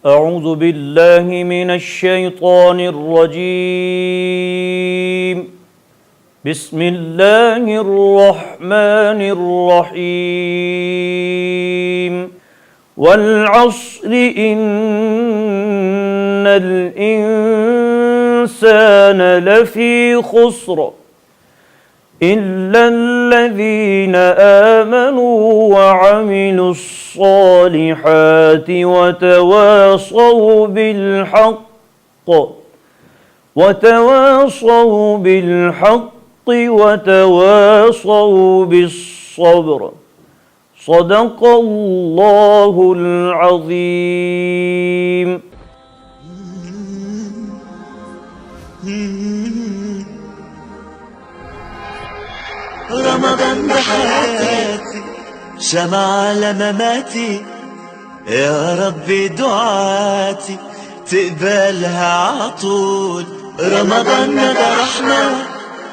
أعوذ بالله من الشيطان الرجيم. بسم الله الرحمن الرحيم. والعصر إن الإنسان لفي خسر إلا الذين آمنوا وعملوا الصالحات وتواصوا بالحق وتواصوا بالصبر. صدق الله العظيم. رمضان بحياتي شمع على مماتي، يا ربي دعاتي تقبلها عطول. رمضان ده رحمة